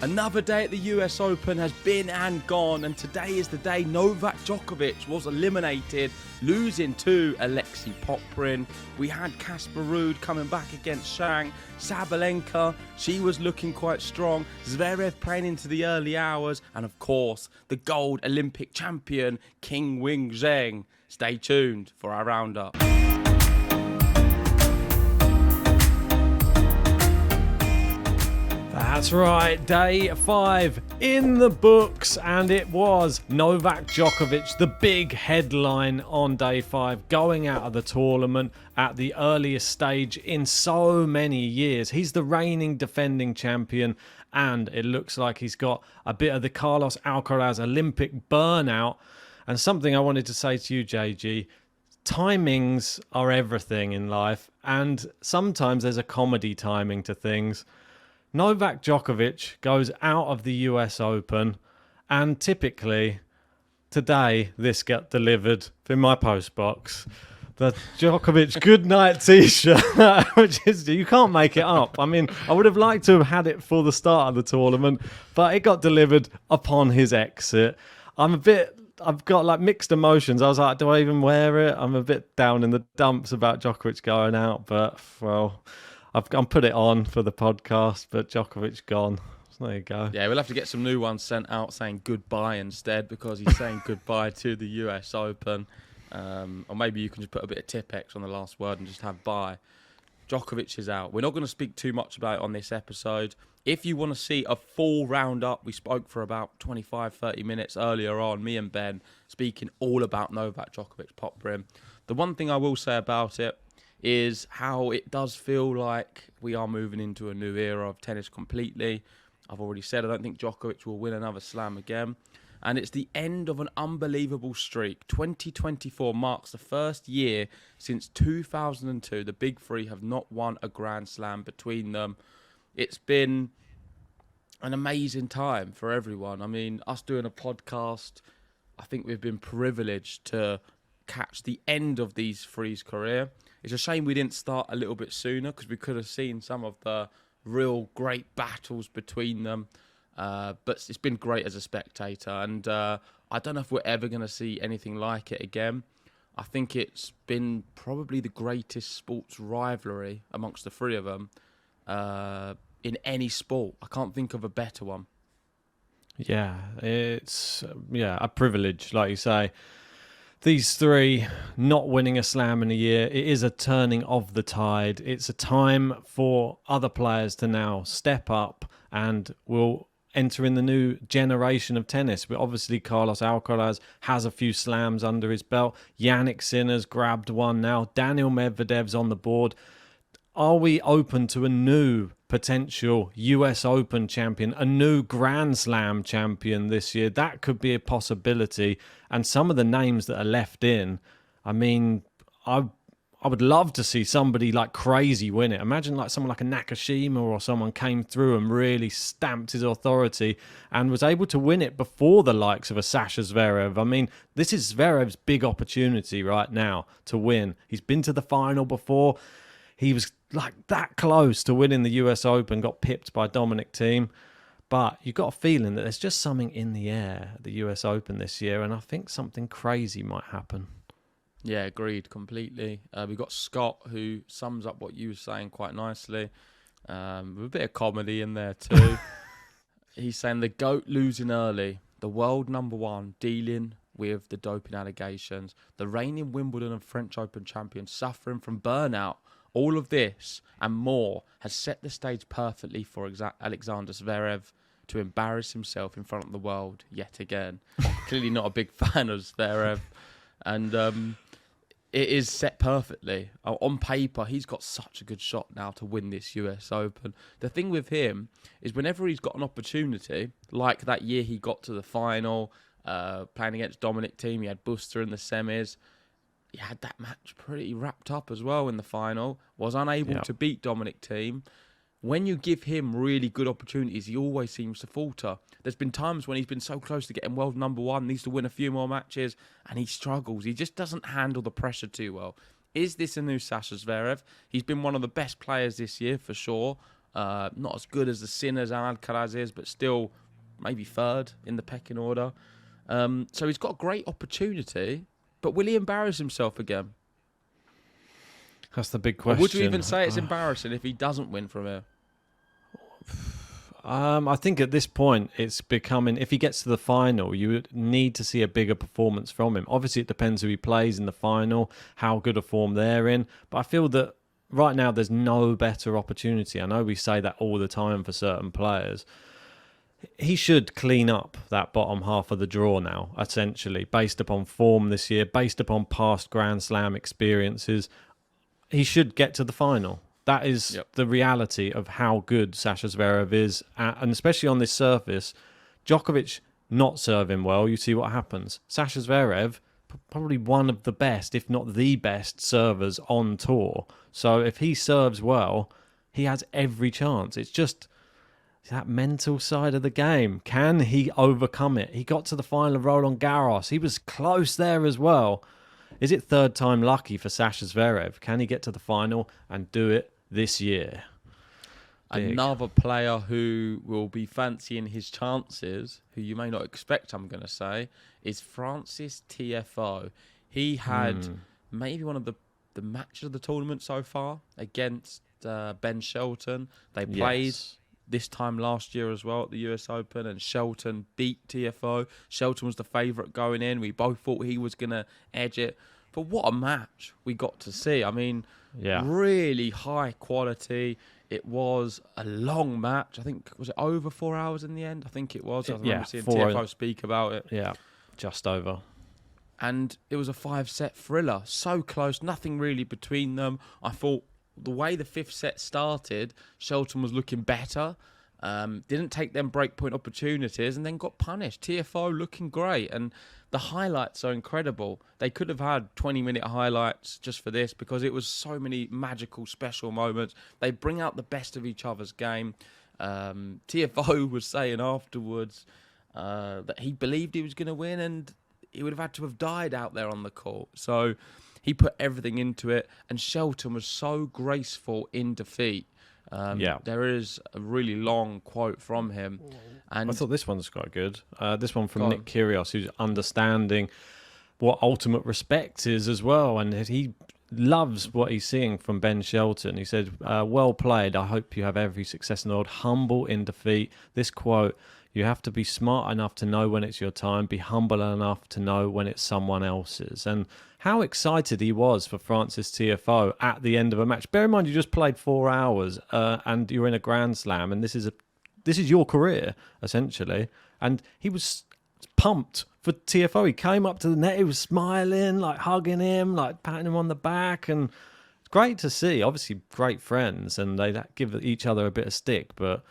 Another day at the US Open has been and gone, and today is the day Novak Djokovic was eliminated, losing to Alexei Popyrin. We had Ruud coming back against Zheng. Sabalenka, she was looking quite strong. Zverev playing into the early hours, and of course, the gold Olympic champion, Qinwen Zheng. Stay tuned for our roundup. That's right, day 5 in the books, and it was Novak Djokovic, the big headline on day 5, going out of the tournament at the earliest stage in so many years. He's the reigning defending champion, and it looks like he's got a bit of the Carlos Alcaraz Olympic burnout. And something I wanted to say to you, JG, timings are everything in life, and sometimes there's a comedy timing to things. Novak Djokovic goes out of the US Open, and typically today this got delivered in my postbox. The Djokovic goodnight t-shirt, which is, you can't make it up. I mean, I would have liked to have had it for the start of the tournament, but it got delivered upon his exit. I've got like mixed emotions. I was like, do I even wear it? I'm a bit down in the dumps about Djokovic going out, but well, I've put it on for the podcast, but Djokovic gone. So there you go. Yeah, we'll have to get some new ones sent out saying goodbye instead, because he's saying goodbye to the US Open. Or maybe you can just put a bit of Tipex on the last word and just have bye. Djokovic is out. We're not going to speak too much about it on this episode. If you want to see a full roundup, we spoke for about 25-30 minutes earlier on, me and Ben, speaking all about Novak Djokovic Popyrin. The one thing I will say about it is how it does feel like we are moving into a new era of tennis completely. I've already said I don't think Djokovic will win another slam again. And it's the end of an unbelievable streak. 2024 marks the first year since 2002. The Big Three have not won a Grand Slam between them. It's been an amazing time for everyone. I mean, us doing a podcast, I think we've been privileged to catch the end of these three's career. It's a shame we didn't start a little bit sooner, because we could have seen some of the real great battles between them. But it's been great as a spectator, and I don't know if we're ever going to see anything like it again. I think it's been probably the greatest sports rivalry amongst the three of them in any sport. I can't think of a better one. Yeah, it's a privilege, like you say. These three not winning a slam in a year, it is a turning of the tide. It's a time for other players to now step up, and will enter in the new generation of tennis. But obviously Carlos Alcaraz has a few slams under his belt. Jannik Sinner's grabbed one now. Daniel Medvedev's on the board. Are we open to a new potential US Open champion, a new Grand Slam champion this year? That could be a possibility. And some of the names that are left in, I mean, I would love to see somebody like crazy win it. Imagine like someone like a Nakashima or someone came through and really stamped his authority and was able to win it before the likes of a Sasha Zverev. I mean, this is Zverev's big opportunity right now to win. He's been to the final before. He was like that close to winning the US Open, got pipped by Dominic Thiem. But you got a feeling that there's just something in the air at the US Open this year, and I think something crazy might happen. Yeah, agreed completely. We've got Scott, who sums up what you were saying quite nicely, with a bit of comedy in there too. He's saying the GOAT losing early, the world number one dealing with the doping allegations, the reigning Wimbledon and French Open champion suffering from burnout. All of this and more has set the stage perfectly for Alexander Zverev to embarrass himself in front of the world yet again. Clearly not a big fan of Zverev. And it is set perfectly. On paper, he's got such a good shot now to win this US Open. The thing with him is whenever he's got an opportunity, like that year he got to the final, playing against Dominic Thiem, he had Buster in the semis. He had that match pretty wrapped up as well in the final, was unable to beat Dominic Thiem. When you give him really good opportunities, he always seems to falter. There's been times when he's been so close to getting world number one, needs to win a few more matches, and he struggles. He just doesn't handle the pressure too well. Is this a new Sasha Zverev? He's been one of the best players this year, for sure. Not as good as the Sinners and Alcaraz is, but still maybe third in the pecking order. So he's got a great opportunity, but will he embarrass himself again? That's the big question. Or would you even say it's embarrassing if he doesn't win from here? I think at this point it's becoming, if he gets to the final, you would need to see a bigger performance from him. Obviously, it depends who he plays in the final, how good a form they're in. But I feel that right now there's no better opportunity. I know we say that all the time for certain players. He should clean up that bottom half of the draw now, essentially, based upon form this year, based upon past Grand Slam experiences. He should get to the final. That is the reality of how good Sasha Zverev is, and especially on this surface. Djokovic not serving well, you see what happens. Sasha Zverev, probably one of the best, if not the best, servers on tour. So if he serves well, he has every chance. It's just that mental side of the game. Can he overcome it? He got to the final of Roland Garros. He was close there as well. Is it third time lucky for Sasha Zverev? Can he get to the final and do it this year? Big. Another player who will be fancying his chances, who you may not expect, I'm going to say, is Francis Tiafoe. He had maybe one of the matches of the tournament so far against Ben Shelton. They played this time last year as well at the US Open, and Shelton beat Tiafoe. Shelton was the favourite going in. We both thought he was going to edge it. But what a match we got to see. I mean, really high quality. It was a long match. I think, was it over 4 hours in the end? I think it was. I remember seeing Tiafoe speak about it. Yeah, just over. And it was a 5-set thriller. So close, nothing really between them. I thought the way the fifth set started, Shelton was looking better. Didn't take them breakpoint opportunities and then got punished. Tiafoe looking great. And the highlights are incredible. They could have had 20-minute highlights just for this because it was so many magical, special moments. They bring out the best of each other's game. Tiafoe was saying afterwards that he believed he was going to win and he would have had to have died out there on the court. So he put everything into it. And Shelton was so graceful in defeat. There is a really long quote from him. And I thought this one's quite good. This one from Nick Kyrgios, who's understanding what ultimate respect is as well. And he loves what he's seeing from Ben Shelton. He said, well played. I hope you have every success in the world. Humble in defeat. This quote, you have to be smart enough to know when it's your time. Be humble enough to know when it's someone else's. And how excited he was for Francis Tiafoe at the end of a match. Bear in mind, you just played 4 hours and you're in a Grand Slam, and this is your career, essentially. And he was pumped for Tiafoe. He came up to the net, he was smiling, like hugging him, like patting him on the back. And it's great to see. Obviously, great friends, and they give each other a bit of stick, but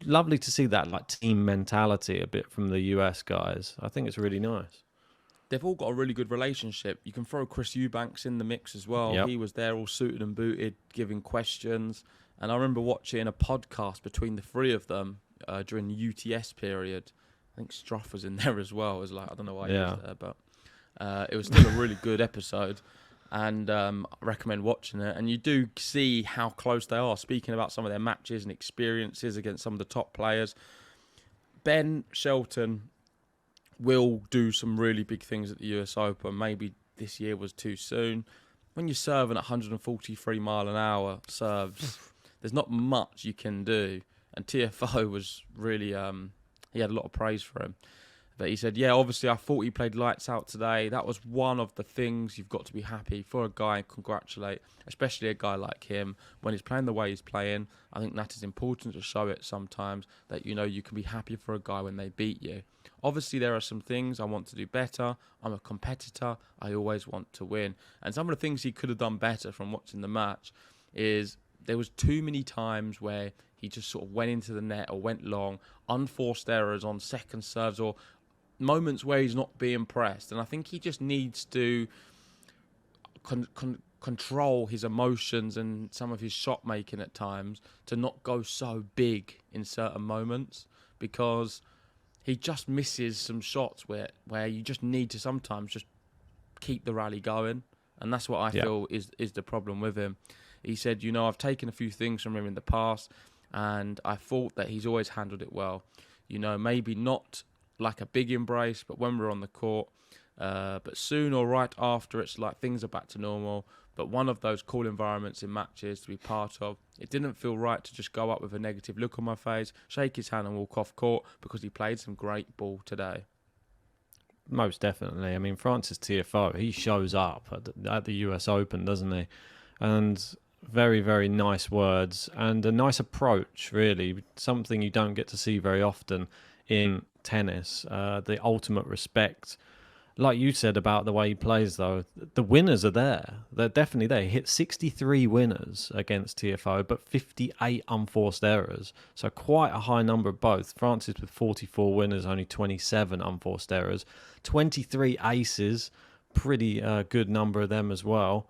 lovely to see that like team mentality a bit from the US guys. I think it's really nice. They've all got a really good relationship. You can throw Chris Eubanks in the mix as well. Yep. He was there all suited and booted, giving questions. And I remember watching a podcast between the three of them during the UTS period. I think Struff was in there as well. It was like, I don't know why he was there, but it was still a really good episode. And I recommend watching it. And you do see how close they are, speaking about some of their matches and experiences against some of the top players. Ben Shelton will do some really big things at the US Open. Maybe this year was too soon. When you're serving at 143 mile an hour serves, there's not much you can do. And Tiafoe was really, he had a lot of praise for him. But he said, yeah, obviously I thought he played lights out today. That was one of the things you've got to be happy for a guy and congratulate, especially a guy like him. When he's playing the way he's playing, I think that is important to show it sometimes, that, you know, you can be happy for a guy when they beat you. Obviously, there are some things I want to do better. I'm a competitor. I always want to win. And some of the things he could have done better from watching the match is there was too many times where he just sort of went into the net or went long, unforced errors on second serves or moments where he's not being pressed. And I think he just needs to control his emotions and some of his shot making at times to not go so big in certain moments, because he just misses some shots where you just need to sometimes just keep the rally going. And that's what I feel is the problem with him. He said, you know, I've taken a few things from him in the past. and I thought that he's always handled it well. Maybe not like a big embrace, but when we're on the court, but soon or right after, it's like things are back to normal. But one of those cool environments in matches to be part of. It didn't feel right to just go up with a negative look on my face, shake his hand and walk off court, because he played some great ball today. Most definitely. I mean, Francis Tiafoe, he shows up at the US Open, doesn't he? And very, very nice words and a nice approach, really. Something you don't get to see very often in tennis. The ultimate respect. Like you said about the way he plays, though, the winners are there. They're definitely there. He hit 63 winners against Tiafoe, but 58 unforced errors. So quite a high number of both. Francis with 44 winners, only 27 unforced errors. 23 aces, pretty good number of them as well.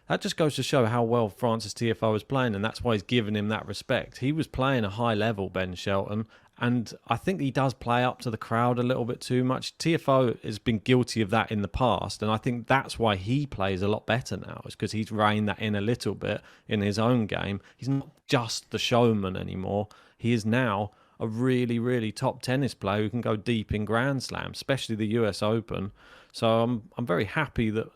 That just goes to show how well Francis Tiafoe was playing, and that's why he's given him that respect. He was playing a high level, Ben Shelton, and I think he does play up to the crowd a little bit too much. Tiafoe has been guilty of that in the past, and I think that's why he plays a lot better now, is because he's reined that in a little bit in his own game. He's not just the showman anymore. He is now a really, really top tennis player who can go deep in Grand Slams, especially the US Open. So I'm very happy that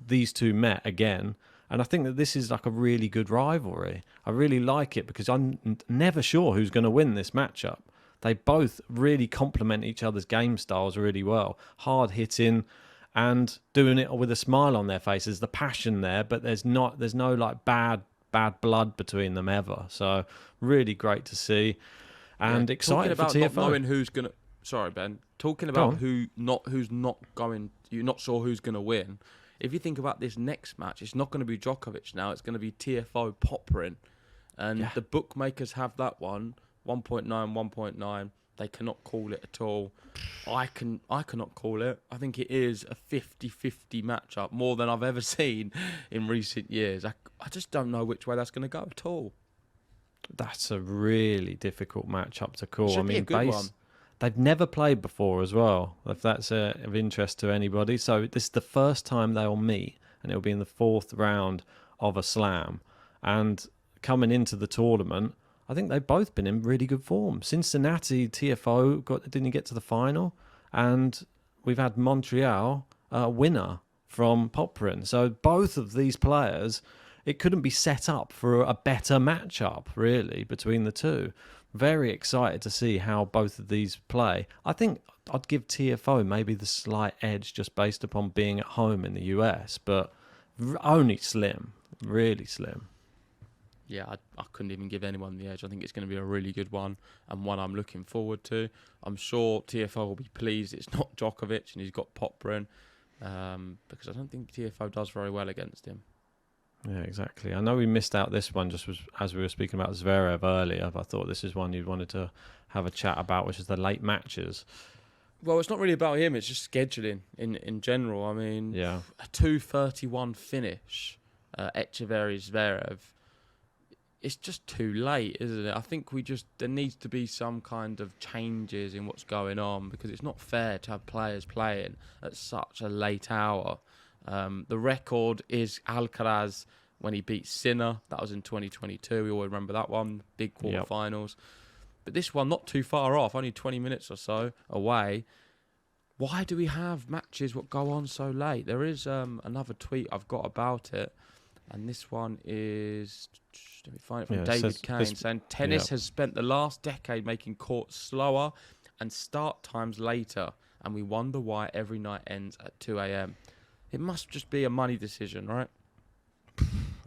these two met again. And I think that this is like a really good rivalry. I really like it because I'm never sure who's going to win this matchup. They both really complement each other's game styles really well. Hard hitting and doing it with a smile on their faces. The passion there, but there's no like bad blood between them ever. So really great to see. And excited for Talking Tiafoe. about not knowing who's going to... Sorry, Ben. Talking about who's not going... You're not sure who's going to win. If you think about this next match, it's not going to be Djokovic now. It's going to be Tiafoe Popyrin. And the bookmakers have that one, 1.9, 1.9. They cannot call it at all. I cannot call it. I think it is a 50-50 matchup, more than I've ever seen in recent years. I just don't know which way that's going to go at all. That's a really difficult matchup to call. Should be a good one. They've never played before as well, if that's of interest to anybody. So this is the first time they'll meet, and it'll be in the fourth round of a slam. And coming into the tournament, I think they've both been in really good form. Cincinnati, Tiafoe didn't get to the final, and we've had Montreal winner from Popyrin. So both of these players, it couldn't be set up for a better matchup, really, between the two. Very excited to see how both of these play. I think I'd give Tiafoe maybe the slight edge just based upon being at home in the US, but only slim, really slim. Yeah, I couldn't even give anyone the edge. I think it's going to be a really good one, and one I'm looking forward to. I'm sure Tiafoe will be pleased it's not Djokovic and he's got Popyrin, because I don't think Tiafoe does very well against him. Yeah, exactly. I know we missed out this one as we were speaking about Zverev earlier, but I thought this is one you wanted to have a chat about, which is the late matches. Well, it's not really about him. It's just scheduling in general. I mean, a 2:31 finish, Echeverry Zverev. It's just too late, isn't it? I think there needs to be some kind of changes in what's going on, because it's not fair to have players playing at such a late hour. The record is Alcaraz when he beat Sinner. That was in 2022. We all remember that one. Big quarterfinals. Yep. But this one, not too far off, only 20 minutes or so away. Why do we have matches that go on so late? There is another tweet I've got about it. And this one is... Let me find it from David Kane, saying tennis has spent the last decade making courts slower and start times later. And we wonder why every night ends at 2 a.m. It must just be a money decision, right?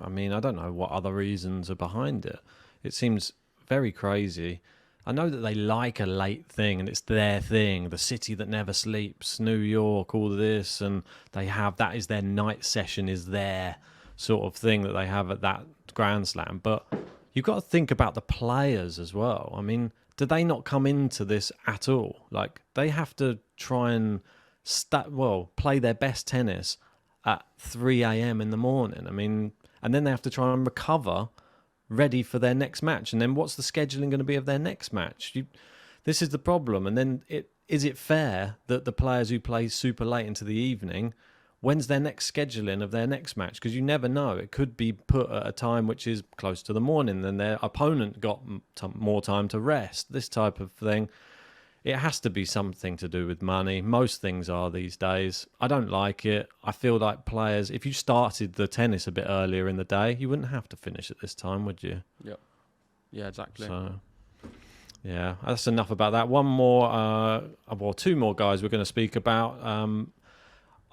I mean, I don't know what other reasons are behind it. It seems very crazy. I know that they like a late thing and it's their thing, the city that never sleeps, New York, all this, and they have, that is their night session, is their sort of thing that they have at that Grand Slam. But you've got to think about the players as well. I mean, do they not come into this at all? Like, they have to try and play their best tennis at 3 a.m. in the morning. I mean, and then they have to try and recover, ready for their next match. And then what's the scheduling going to be of their next match? This is the problem. And then is it fair that the players who play super late into the evening when's their next scheduling of their next match? Because you never know. It could be put at a time which is close to the morning, then their opponent got more time to rest. This type of thing. It has to be something to do with money. Most things are these days. I don't like it. I feel like players, if you started the tennis a bit earlier in the day, you wouldn't have to finish at this time, would you? Yep. Yeah, exactly. So, yeah, that's enough about that. One more, well, two more guys we're going to speak about.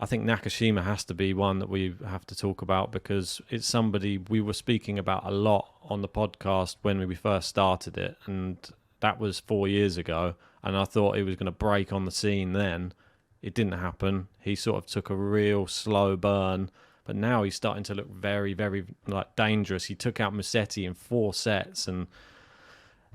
I think Nakashima has to be one that we have to talk about because it's somebody we were speaking about a lot on the podcast when we first started it, and that was 4 years ago. And I thought he was going to break on the scene then. It didn't happen. He sort of took a real slow burn, but now he's starting to look very, very dangerous. He took out Musetti in 4 sets, and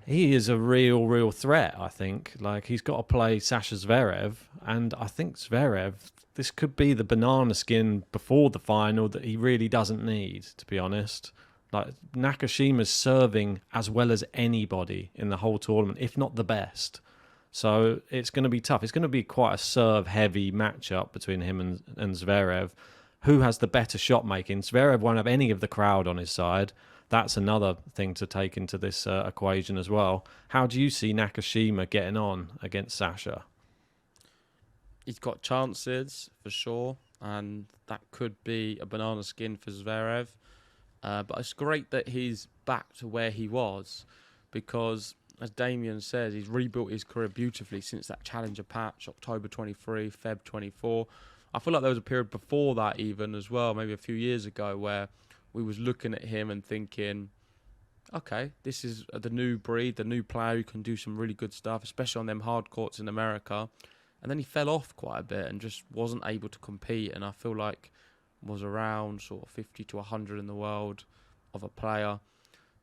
he is a real threat, I think. Like, he's got to play Sasha Zverev, and I think Zverev, this could be the banana skin before the final that he really doesn't need, to be honest. Like, Nakashima's serving as well as anybody in the whole tournament, if not the best. So it's going to be tough. It's going to be quite a serve-heavy matchup between him and Zverev. Who has the better shot making? Zverev won't have any of the crowd on his side. That's another thing to take into this equation as well. How do you see Nakashima getting on against Sasha? He's got chances for sure, and that could be a banana skin for Zverev. But it's great that he's back to where he was because, as Damien says, he's rebuilt his career beautifully since that Challenger patch, October 23, Feb 24. I feel like there was a period before that even as well, maybe a few years ago, where we was looking at him and thinking, okay, this is the new breed, the new player who can do some really good stuff, especially on them hard courts in America. And then he fell off quite a bit and just wasn't able to compete. And I feel like was around sort of 50 to 100 in the world of a player.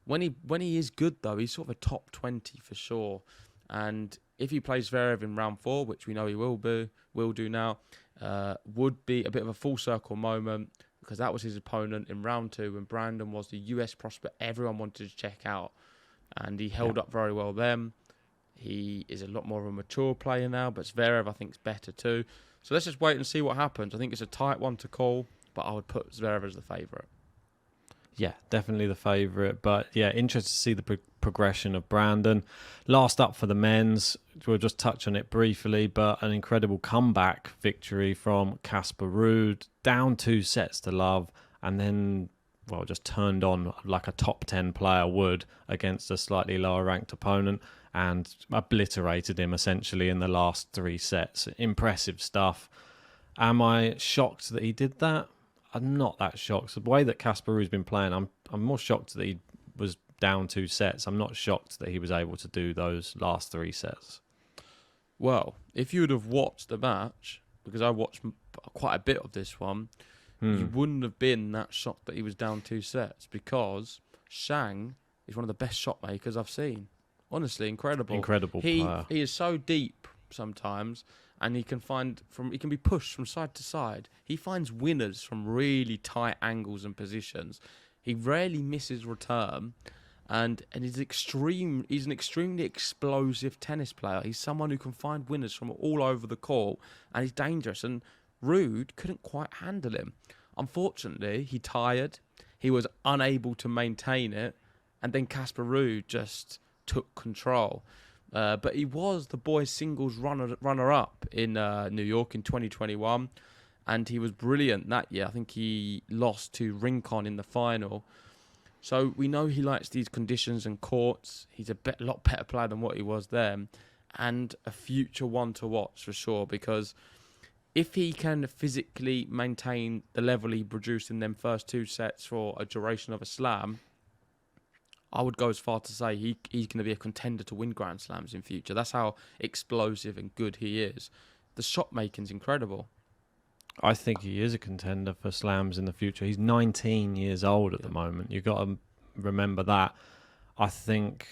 When he is good, though, he's sort of a top 20 for sure. And if he plays Zverev in round 4, which we know he will do now, would be a bit of a full circle moment because that was his opponent in round 2 when Brandon was the US prospect everyone wanted to check out. And he held up very well then. He is a lot more of a mature player now, but Zverev, I think, is better too. So let's just wait and see what happens. I think it's a tight one to call, but I would put Zverev as the favourite. Yeah, definitely the favourite. But yeah, interested to see the progression of Brandon. Last up for the men's, we'll just touch on it briefly, but an incredible comeback victory from Casper Ruud, down 2 sets to love, and then, well, just turned on like a top 10 player would against a slightly lower ranked opponent and obliterated him essentially in the last 3 sets. Impressive stuff. Am I shocked that he did that? I'm not that shocked. The way that Casper Ruud's been playing, I'm more shocked that he was down 2 sets. I'm not shocked that he was able to do those last 3 sets. Well, if you would have watched the match, because I watched quite a bit of this one, you wouldn't have been that shocked that he was down 2 sets because Zheng is one of the best shot makers I've seen. Honestly, incredible. Incredible player. He is so deep sometimes, and he can be pushed from side to side. He finds winners from really tight angles and positions. He rarely misses return, and he's an extremely explosive tennis player. He's someone who can find winners from all over the court, and he's dangerous. And Ruud couldn't quite handle him. Unfortunately, he tired. He was unable to maintain it, and then Casper Ruud just took control. But he was the boys' singles runner-up in New York in 2021, and he was brilliant that year. I think he lost to Rincon in the final. So we know he likes these conditions and courts. He's a lot better player than what he was then, and a future one to watch for sure, because if he can physically maintain the level he produced in them first 2 sets for a duration of a slam, I would go as far to say he's going to be a contender to win Grand Slams in future. That's how explosive and good he is. The shot making's incredible. I think he is a contender for slams in the future. He's 19 years old at the moment. You've got to remember that. I think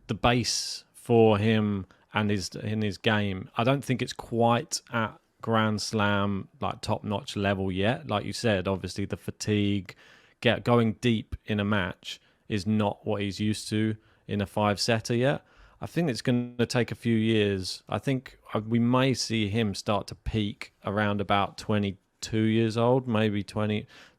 the base for him and in his game, I don't think it's quite at Grand Slam, like top-notch level yet. Like you said, obviously the fatigue, going deep in a match is not what he's used to in a 5-setter yet. I think it's going to take a few years. I think we may see him start to peak around about 22 years old, maybe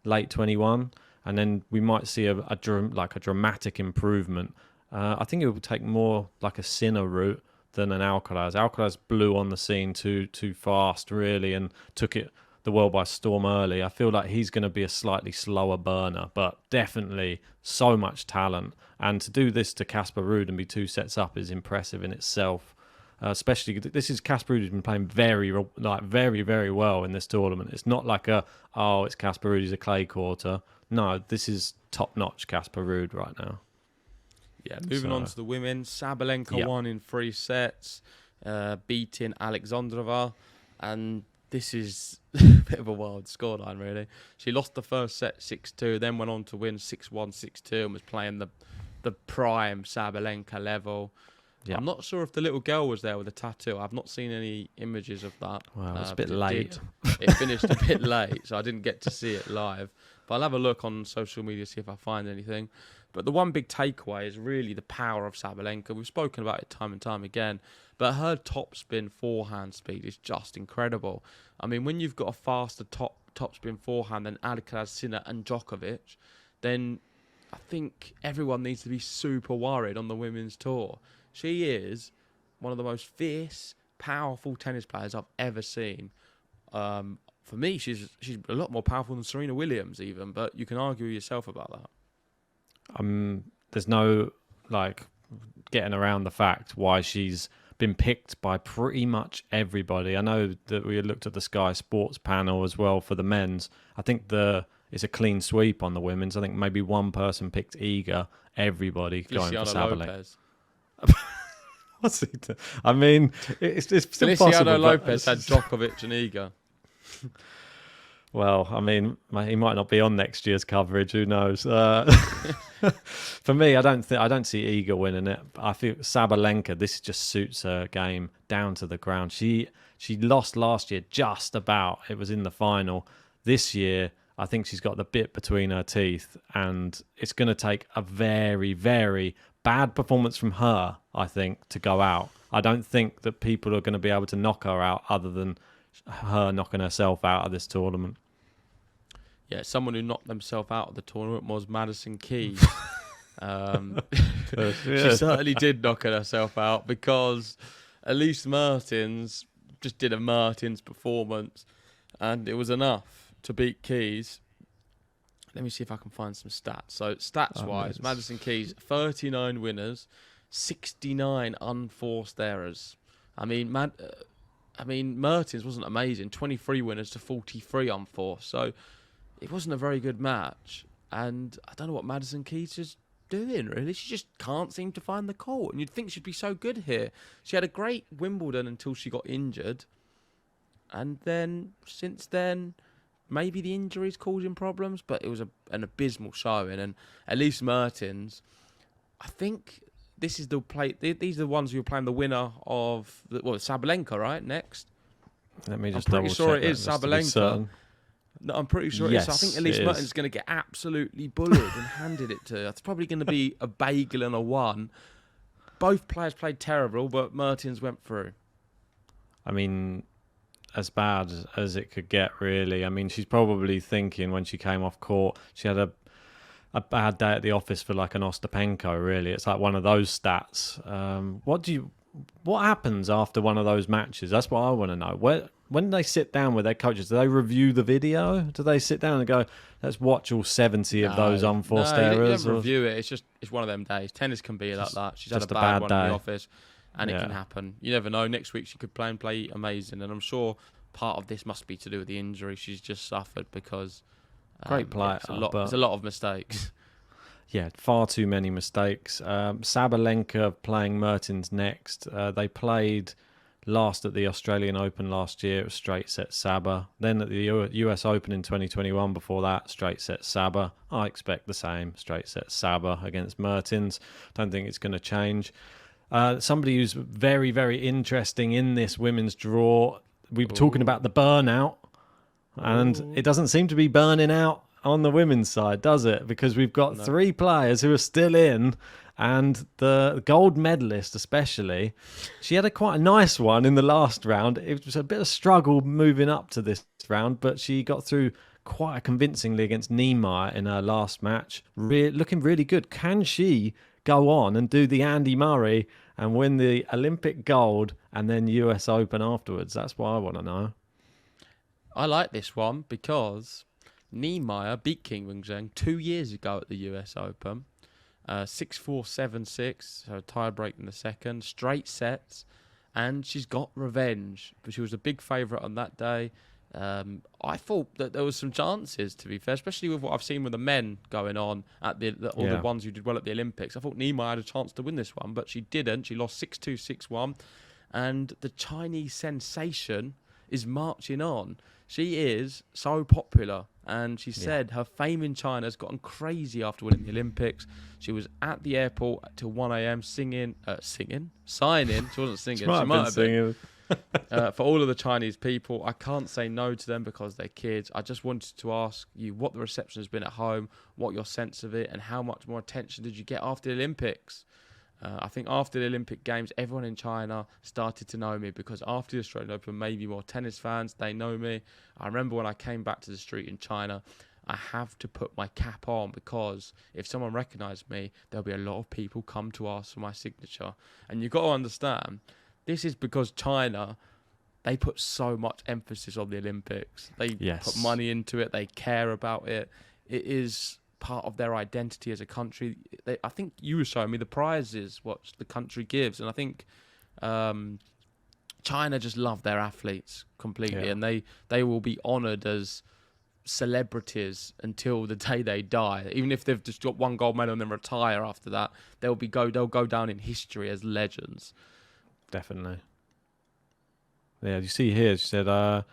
late 21, and then we might see a dramatic improvement. I think it will take more like a Sinner route than an Alcaraz. Alcaraz blew on the scene too fast, really, and took the world by storm early. I feel like he's going to be a slightly slower burner, but definitely so much talent. And to do this to Casper Ruud and be 2 sets up is impressive in itself. Especially, this is Casper Ruud who's been playing very, very well in this tournament. It's not like it's Casper Ruud, he's a clay quarter. No, this is top-notch Casper Ruud right now. Yeah, moving on to the women. Sabalenka won in 3 sets, beating Alexandrova, and this is a bit of a wild scoreline, really. She lost the first set 6-2, then went on to win 6-1, 6-2, and was playing the prime Sabalenka level. Yeah. I'm not sure if the little girl was there with a tattoo. I've not seen any images of that. Well, it's a bit late. It finished a bit late, so I didn't get to see it live. But I'll have a look on social media, see if I find anything. But the one big takeaway is really the power of Sabalenka. We've spoken about it time and time again. But her topspin forehand speed is just incredible. I mean, when you've got a faster topspin forehand than Alcaraz, Sinner and Djokovic, then I think everyone needs to be super worried on the women's tour. She is one of the most fierce, powerful tennis players I've ever seen. For me, she's a lot more powerful than Serena Williams even, but you can argue yourself about that. There's no getting around the fact why she's been picked by pretty much everybody. I know that we looked at the Sky Sports panel as well for the men's. I think it's a clean sweep on the women's. I think maybe one person picked Iga. Everybody going for Sabalenka. What's he doing? I mean, it's still possible. Feliciano Lopez had Djokovic and Iga. Well, I mean, he might not be on next year's coverage. Who knows? For me, I don't see Iga winning it. I feel Sabalenka. This just suits her game down to the ground. She lost last year just about. It was in the final. This year, I think she's got the bit between her teeth, and it's going to take a very, very bad performance from her, I think, to go out. I don't think that people are going to be able to knock her out other than her knocking herself out of this tournament. Yeah, someone who knocked themselves out of the tournament was Madison Keys. She certainly did knock herself out because Elise Mertens just did a Mertens performance and it was enough to beat Keys. Let me see if I can find some stats. So stats-wise, Madison Keys, 39 winners, 69 unforced errors. I mean, Mertens wasn't amazing. 23 winners to 43 unforced. So it wasn't a very good match. And I don't know what Madison Keys is doing, really. She just can't seem to find the court. And you'd think she'd be so good here. She had a great Wimbledon until she got injured. And then, since then, maybe the injuries causing problems. But it was an abysmal showing. And Elise Mertens, I think this is these are the ones who are playing the winner of Sabalenka, right? Next. Let me just I'm pretty sure it is Sabalenka. No, I'm pretty sure it is. I think Elise Mertens is going to get absolutely bullied and handed it to her. It's probably going to be a bagel and a 1. Both players played terrible, but Mertens went through. I mean, as bad as it could get, really. I mean, she's probably thinking when she came off court, she had a bad day at the office for like an Ostapenko, really. It's like one of those stats. What happens after one of those matches? That's what I want to know. When they sit down with their coaches, do they review the video? Do they sit down and go, let's watch all 70 of those unforced errors? They don't review it. It's one of them days. Tennis can be like that. She's had a bad one in the office, and it can happen. You never know. Next week she could play amazing, and I'm sure part of this must be to do with the injury she's just suffered because great player. There's a lot of mistakes. Yeah, far too many mistakes. Sabalenka playing Mertens next. They played last at the Australian Open last year. It was straight set Saba. Then at the US Open in 2021 before that, straight set Saba. I expect the same, straight set Saba against Mertens. Don't think it's going to change. Somebody who's very, very interesting in this women's draw. We were talking about the burnout, and it doesn't seem to be burning out on the women's side, does it? Because we've got No. 3 players who are still in, and the gold medalist especially, she had quite a nice one in the last round. It was a bit of struggle moving up to this round, but she got through quite convincingly against Niemeyer in her last match. Looking really good. Can she go on and do the Andy Murray and win the Olympic gold and then US Open afterwards? That's what I want to know. I like this one because Niemeyer beat Qinwen Zheng 2 years ago at the US Open. 6-4, 7-6, so tie break in the second, straight sets, and she's got revenge. But she was a big favourite on that day. I thought that there was some chances, to be fair, especially with what I've seen with the men going on at the ones who did well at the Olympics. I thought Niemeyer had a chance to win this one, but she didn't. She lost 6-2, 6-1, and the Chinese sensation is marching on. She is so popular, and she said her fame in China has gotten crazy after winning the Olympics. She was at the airport till 1 a.m. signing. She wasn't singing. She might have been. For all of the Chinese people, I can't say no to them because they're kids. I just wanted to ask you what the reception has been at home, what your sense of it, and how much more attention did you get after the Olympics? I think after the Olympic Games, everyone in China started to know me because after the Australian Open, maybe more tennis fans, they know me. I remember when I came back to the street in China, I have to put my cap on because if someone recognised me, there'll be a lot of people come to ask for my signature. And you've got to understand, this is because China, they put so much emphasis on the Olympics. They put money into it. They care about it. It is part of their identity as a country. I think you were showing me the prizes what the country gives, and I think China just love their athletes completely, and they will be honoured as celebrities until the day they die. Even if they've just got 1 gold medal and then retire after that, they'll go down in history as legends. Definitely. Yeah, you see here, she said,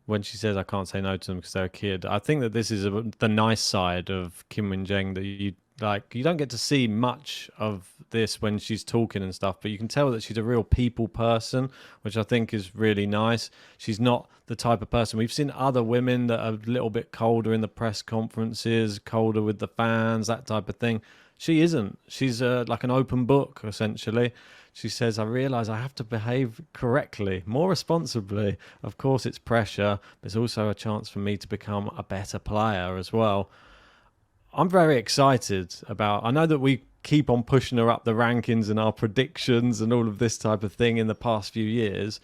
when she says I can't say no to them because they're a kid, I think that this is the nice side of Qinwen Zheng that you don't get to see much of this when she's talking and stuff, but you can tell that she's a real people person, which I think is really nice. She's not the type of person. We've seen other women that are a little bit colder in the press conferences, colder with the fans, that type of thing. She isn't. She's like an open book, essentially. She says, I realise I have to behave correctly, more responsibly. Of course, it's pressure, but it's also a chance for me to become a better player as well. I'm very excited about... I know that we keep on pushing her up the rankings and our predictions and all of this type of thing in the past few years.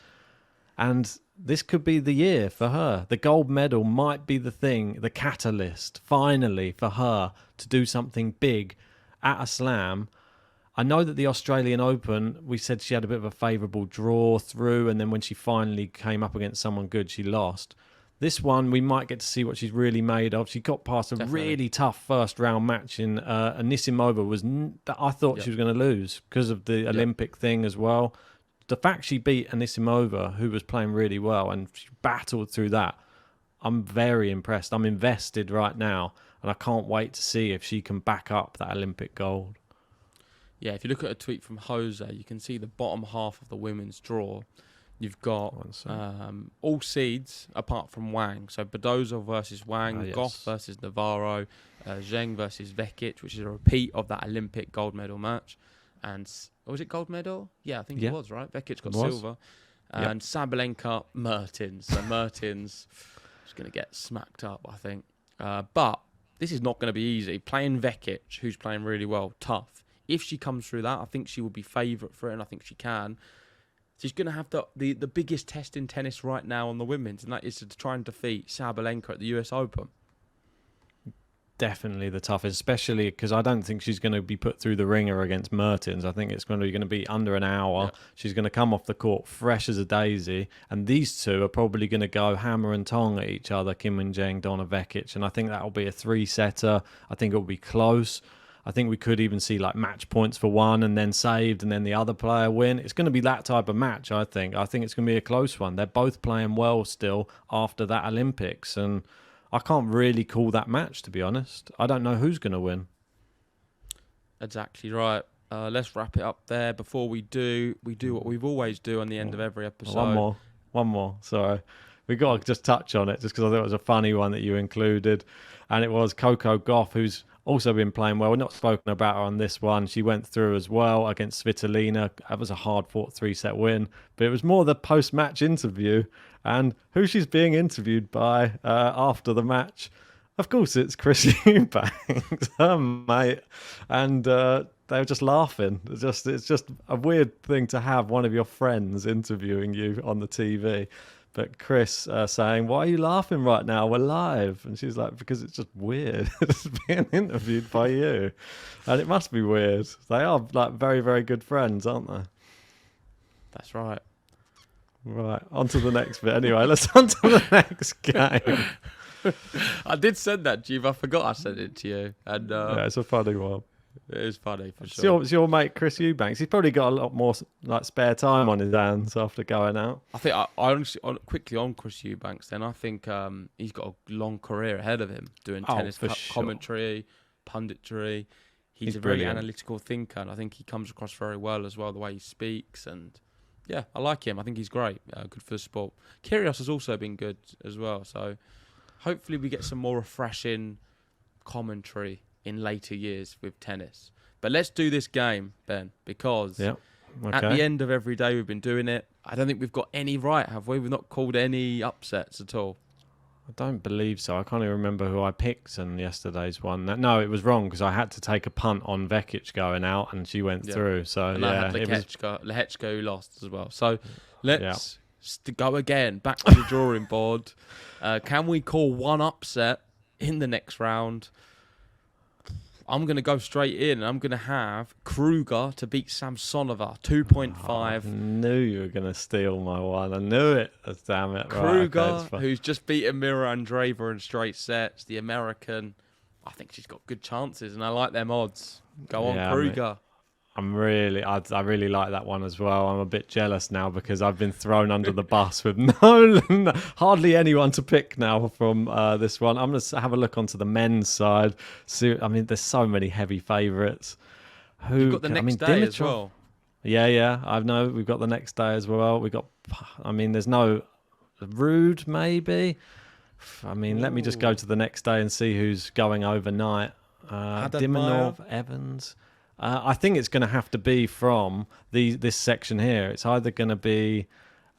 And this could be the year for her. The gold medal might be the thing, the catalyst, finally, for her to do something big at a slam. I know that the Australian Open, we said she had a bit of a favourable draw through, and then when she finally came up against someone good, she lost. This one, we might get to see what she's really made of. She got past a really tough first round match in Anisimova. I thought she was going to lose because of the Olympic thing as well. The fact she beat Anisimova, who was playing really well, and she battled through that, I'm very impressed. I'm invested right now, and I can't wait to see if she can back up that Olympic gold. Yeah, if you look at a tweet from Jose, you can see the bottom half of the women's draw. You've got all seeds apart from Wang. So Badoza versus Wang, Goff versus Navarro, Zheng versus Vekic, which is a repeat of that Olympic gold medal match. And was it gold medal? Yeah, I think it was, right? Vekic got silver. And Sabalenka, Mertens. So Mertens is going to get smacked up, I think. But this is not going to be easy. Playing Vekic, who's playing really well, tough. If she comes through that, I think she will be favourite for it, and I think she can. She's going to have the biggest test in tennis right now on the women's, and that is to try and defeat Sabalenka at the US Open. Definitely the toughest, especially because I don't think she's going to be put through the ringer against Mertens. I think it's going to be under an hour. Yeah. She's going to come off the court fresh as a daisy, and these two are probably going to go hammer and tong at each other, Qinwen Zheng, Donna Vekic, and I think that will be a 3-setter. I think it will be close. I think we could even see like match points for one and then saved and then the other player win. It's going to be that type of match, I think. I think it's going to be a close one. They're both playing well still after that Olympics, and I can't really call that match, to be honest. I don't know who's going to win. Exactly right. Let's wrap it up there. Before we do what we've always do on the end of every episode. One more. Sorry. we got to just touch on it just because I thought it was a funny one that you included. And it was Coco Gauff, who's also been playing well. We're not spoken about her on this one. She went through as well against Svitolina. That was a hard-fought 3-set win. But it was more the post-match interview and who she's being interviewed by after the match. Of course, it's Chris Eubanks, her mate. And they were just laughing. It's just a weird thing to have one of your friends interviewing you on the TV. But Chris saying, "Why are you laughing right now? We're live." And she's like, "Because it's just weird. It's being interviewed by you." And it must be weird. They are like very, very good friends, aren't they? That's right. Right, on to the next bit. Anyway, let's on to the next game. I did send that to you, but I forgot I sent it to you. And Yeah, it's a funny one. it was funny for sure. It's your mate Chris Eubanks. He's probably got a lot more like spare time on his hands after going out. I think I honestly, quickly on Chris Eubanks, then I think he's got a long career ahead of him doing tennis commentary, punditry. He's a very analytical thinker, and I think he comes across very well as well, the way he speaks. And yeah, I like him. I think he's great. Good for the sport. Kyrgios has also been good as well. So hopefully we get some more refreshing commentary in later years with tennis. But let's do this game, Ben, because at the end of every day we've been doing it. I don't think we've got any right, have we? We've not called any upsets at all. I don't believe so. I can't even remember who I picked in yesterday's one. No, it was wrong because I had to take a punt on Vekic going out and she went through. So and yeah, I had Lehechka who lost as well. So let's go again, back to the drawing board. Can we call one upset in the next round? I'm going to go straight in. I'm going to have Kruger to beat Samsonova, 2.5. I knew you were going to steal my one. I knew it. Damn it. Kruger, who's just beaten Mira Andreeva in straight sets, the American. I think she's got good chances, and I like them odds. Go on, Kruger. I really like that one as well. I'm a bit jealous now because I've been thrown under the bus with hardly anyone to pick now from this one. I'm going to have a look onto the men's side. See, I mean, there's so many heavy favourites. You've got the next day as well. Yeah. I know we've got the next day as well. There's no Ruud maybe. Let me just go to the next day and see who's going overnight. Dimonov, Evans. I think it's going to have to be from this section here. It's either going to be...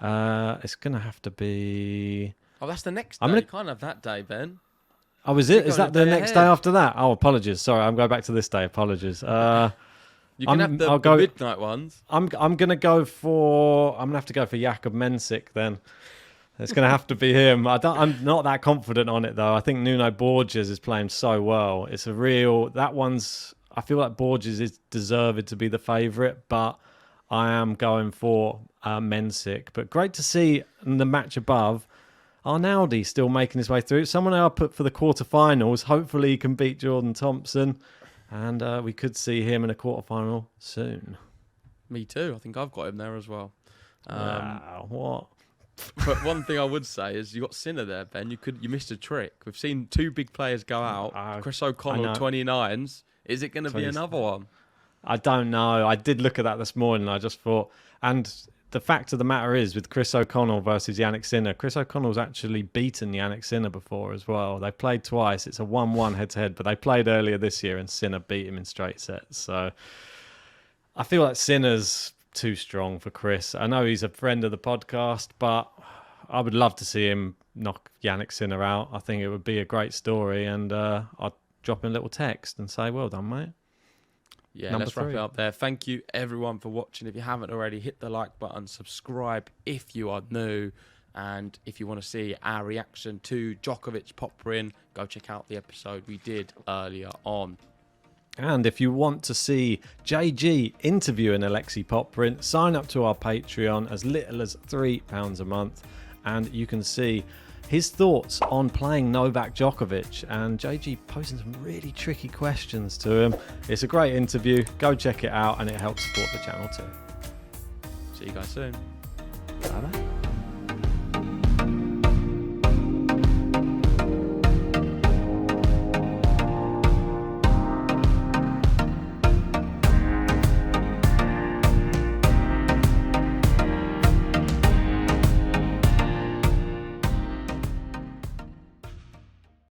it's going to have to be... Oh, that's the next day. You can't have that day, Ben. Oh, is it? Is that the next day after that? Oh, apologies. Sorry, I'm going back to this day. Apologies. You can have the midnight ones. I'm going to go for... I'm going to have to go for Jakub Mensik then. It's going to have to be him. I'm not that confident on it, though. I think Nuno Borges is playing so well. It's a real... That one's... I feel like Borges is deserved to be the favourite, but I am going for Mensik. But great to see in the match above, Arnaldi still making his way through. Someone I put for the quarterfinals. Hopefully he can beat Jordan Thompson, and we could see him in a quarterfinal soon. Me too. I think I've got him there as well. What? But one thing I would say is you got Sinner there, Ben. You missed a trick. We've seen two big players go out. Chris O'Connell, 29s. Is it going to be another one? I don't know. I did look at that this morning. I just thought... And the fact of the matter is, with Chris O'Connell versus Yannick Sinner, Chris O'Connell's actually beaten Yannick Sinner before as well. They played twice. It's a 1-1 head-to-head, but they played earlier this year and Sinner beat him in straight sets. So I feel like Sinner's too strong for Chris. I know he's a friend of the podcast, but I would love to see him knock Yannick Sinner out. I think it would be a great story, and I'd drop in a little text and say, well done, mate. Yeah, let's wrap it up there. Thank you, everyone, for watching. If you haven't already, hit the like button, subscribe if you are new, and if you want to see our reaction to Djokovic Popyrin, go check out the episode we did earlier on. And if you want to see JG interviewing Alexei Popyrin, sign up to our Patreon as little as £3 a month, and you can see his thoughts on playing Novak Djokovic, and JG posing some really tricky questions to him. It's a great interview. Go check it out, and it helps support the channel too. See you guys soon. Bye-bye.